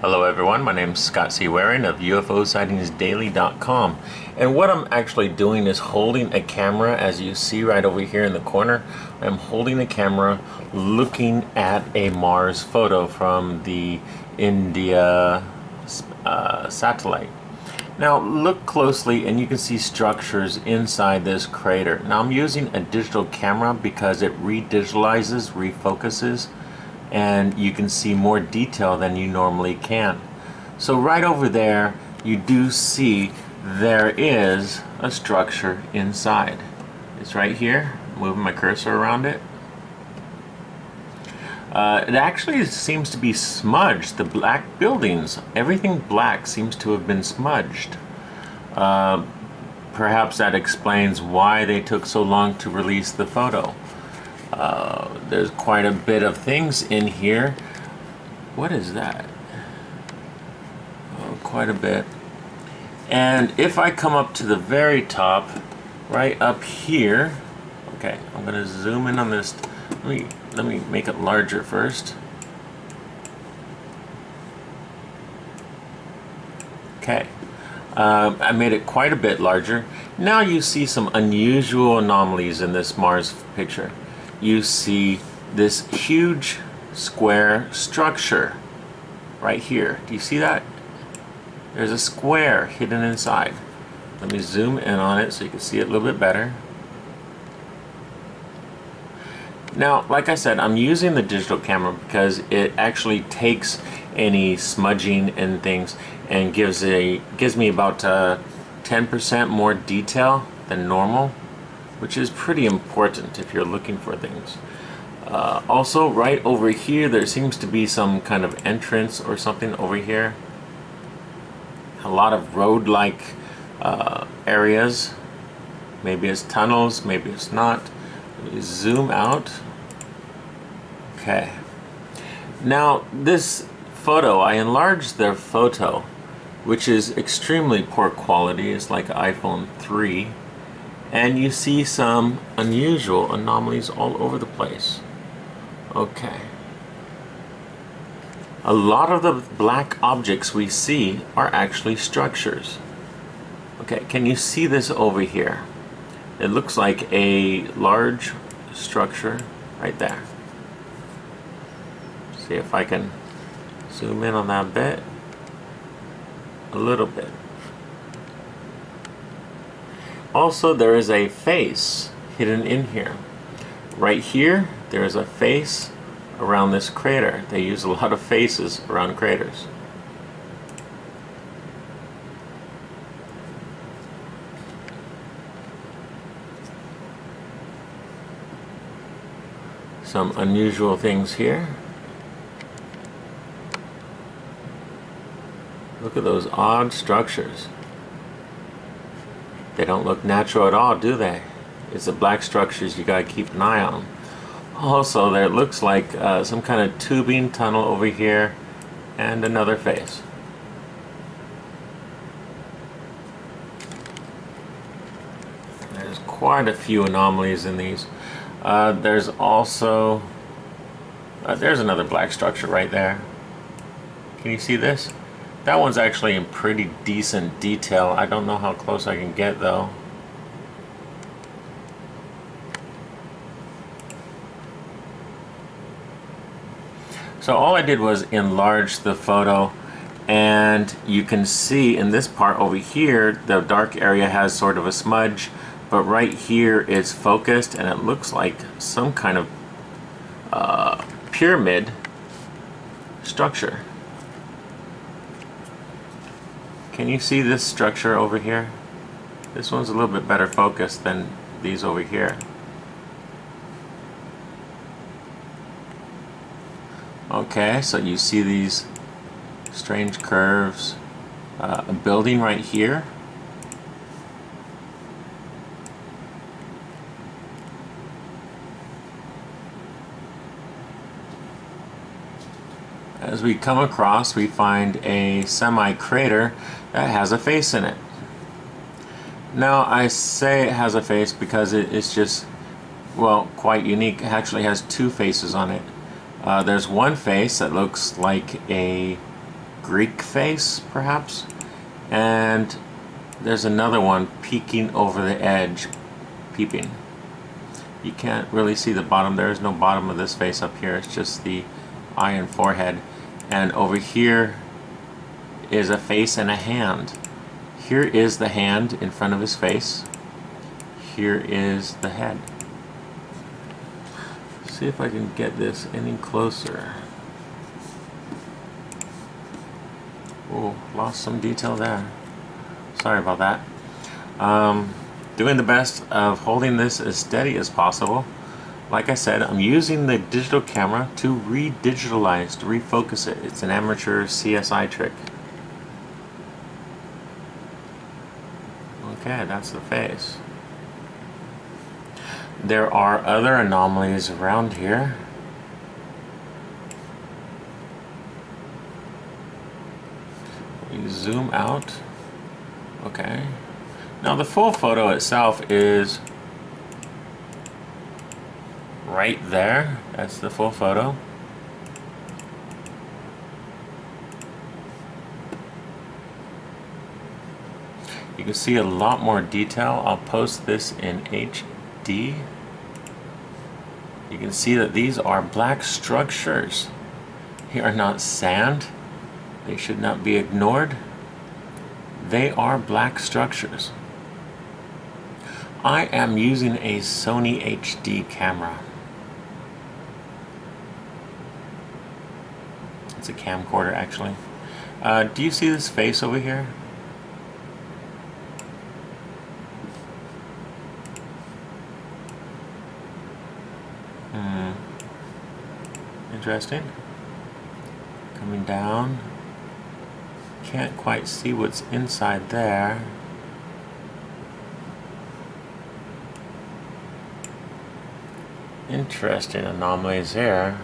Hello everyone, my name is Scott C. Waring of UFOsigtingsdaily.com, and what I'm actually doing is holding a camera. As you see right over here in the corner, I'm holding a camera looking at a Mars photo from the India satellite. Now look closely and you can see structures inside this crater. Now I'm using a digital camera because it redigitalizes, refocuses, and you can see more detail than you normally can. So right over there you do see there is a structure inside. It's right here. Moving my cursor around it. It actually seems to be smudged. The black buildings, everything black seems to have been smudged. Perhaps that explains why they took so long to release the photo. There's quite a bit of things in here. What is that? Oh, quite a bit. And if I come up to the very top, right up here, okay, I'm going to zoom in on this. Let me make it larger first. Okay, I made it quite a bit larger. Now you see some unusual anomalies in this Mars picture. You see this huge square structure right here. Do you see that? There's a square hidden inside. Let me zoom in on it so you can see it a little bit better. Now, like I said, I'm using the digital camera because it actually takes any smudging and things and gives me about 10% more detail than normal, which is pretty important if you're looking for things. Also, right over here, there seems to be some kind of entrance or something over here. A lot of road-like areas. Maybe it's tunnels, maybe it's not. Let me zoom out. Okay. Now, this photo, I enlarged the photo, which is extremely poor quality. It's like iPhone 3. And you see some unusual anomalies all over the place. Okay. A lot of the black objects we see are actually structures. Okay, can you see this over here? It looks like a large structure right there. See if I can zoom in on that bit. A little bit. Also, there is a face hidden in here. Right here, there is a face around this crater. They use a lot of faces around craters. Some unusual things here. Look at those odd structures. They don't look natural at all, do they? It's the black structures you gotta keep an eye on. Also, there looks like some kind of tubing tunnel over here and another face. There's quite a few anomalies in these. There's also there's another black structure right there. Can you see this? That one's actually in pretty decent detail. I don't know how close I can get though. So all I did was enlarge the photo, and you can see in this part over here the dark area has sort of a smudge, but right here it's focused and it looks like some kind of pyramid structure. Can you see this structure over here? This one's a little bit better focused than these over here. Okay, so you see these strange curves. A building right here. As we come across, we find a semi-crater that has a face in it. Now, I say it has a face because it's just, well, quite unique. It actually has two faces on it. There's one face that looks like a Greek face, perhaps. And there's another one peeking over the edge, peeping. You can't really see the bottom. There is no bottom of this face up here. It's just the eye and forehead. And over here is a face and a hand. Here is the hand in front of his face. Here is the head. See if I can get this any closer. Oh, lost some detail there. Sorry about that. Doing the best of holding this as steady as possible. Like I said, I'm using the digital camera to re-digitalize, to refocus it. It's an amateur CSI trick. Okay, that's the face. There are other anomalies around here. You zoom out. Okay. Now the full photo itself is right there. That's the full photo. You can see a lot more detail. I'll post this in HD. You can see that these are black structures. They are not sand. They should not be ignored. They are black structures. I am using a Sony HD camera. It's a camcorder actually. Do you see this face over here? Interesting. Coming down. Can't quite see what's inside there. Interesting anomalies here.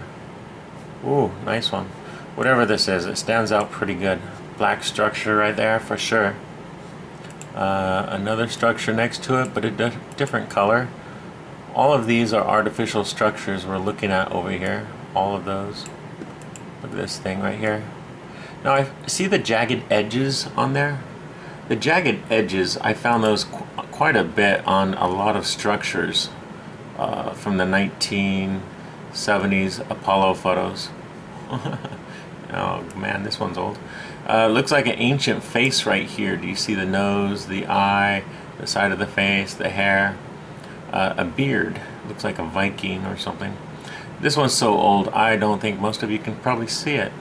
Ooh, nice one. Whatever this is, it stands out pretty good. Black structure right there for sure. Another structure next to it, but a different color. All of these are artificial structures we're looking at over here. All of those. Look at this thing right here. Now I see the jagged edges on there. The jagged edges, I found those quite a bit on a lot of structures from the 1970s Apollo photos. Oh man, this one's old. Looks like an ancient face right here. Do you see the nose, the eye, the side of the face, the hair? A beard. Looks like a Viking or something. This one's so old, I don't think most of you can probably see it.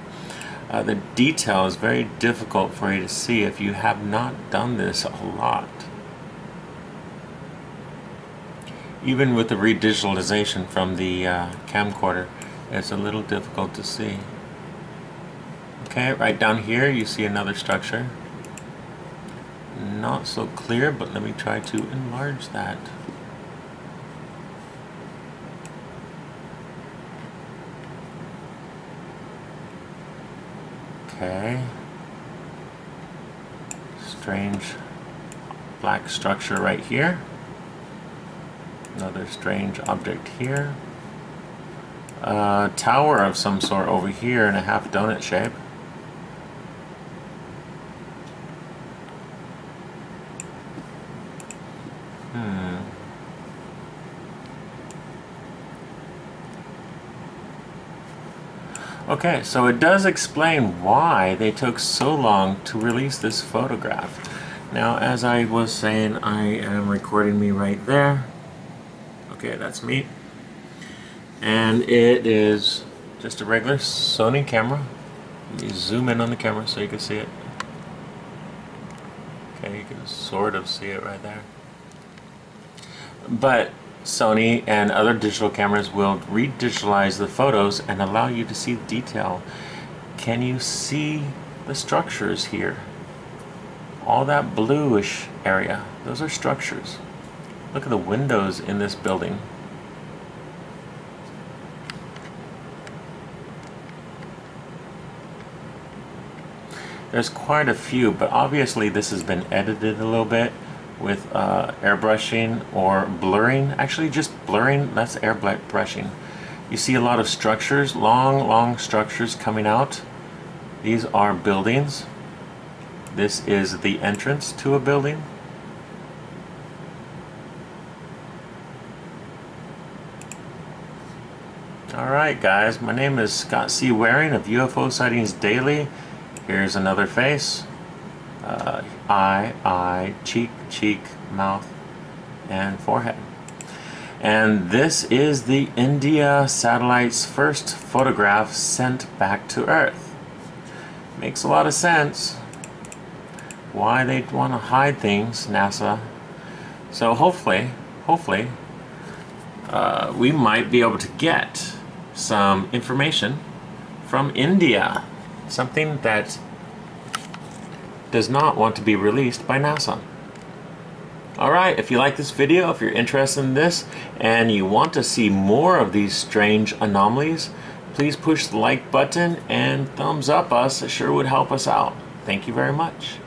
The detail is very difficult for you to see if you have not done this a lot. Even with the redigitalization from the camcorder, it's a little difficult to see. Okay, right down here you see another structure. Not so clear, but let me try to enlarge that. Okay. Strange black structure right here. Another strange object here. Tower of some sort over here in a half donut shape. Okay, so it does explain why they took so long to release this photograph. Now, as I was saying, I am recording me right there. Okay, that's me. And it is just a regular Sony camera. Let me zoom in on the camera so you can see it. Okay, you can sort of see it right there. But Sony and other digital cameras will redigitalize the photos and allow you to see detail. Can you see the structures here? All that bluish area, those are structures. Look at the windows in this building. There's quite a few, but obviously this has been edited a little bit with airbrushing or blurring. Actually, just blurring, that's airbrushing. You see a lot of structures, long structures coming out. These are buildings. This is the entrance to a building. Alright guys, my name is Scott C. Waring of UFO Sightings Daily. Here's another face. Eye, cheek, mouth, and forehead. And this is the India satellite's first photograph sent back to Earth. Makes a lot of sense why they'd want to hide things, NASA. So hopefully, we might be able to get some information from India. Something that does not want to be released by NASA. Alright, if you like this video, if you're interested in this, and you want to see more of these strange anomalies, please push the like button and thumbs up us. It sure would help us out. Thank you very much.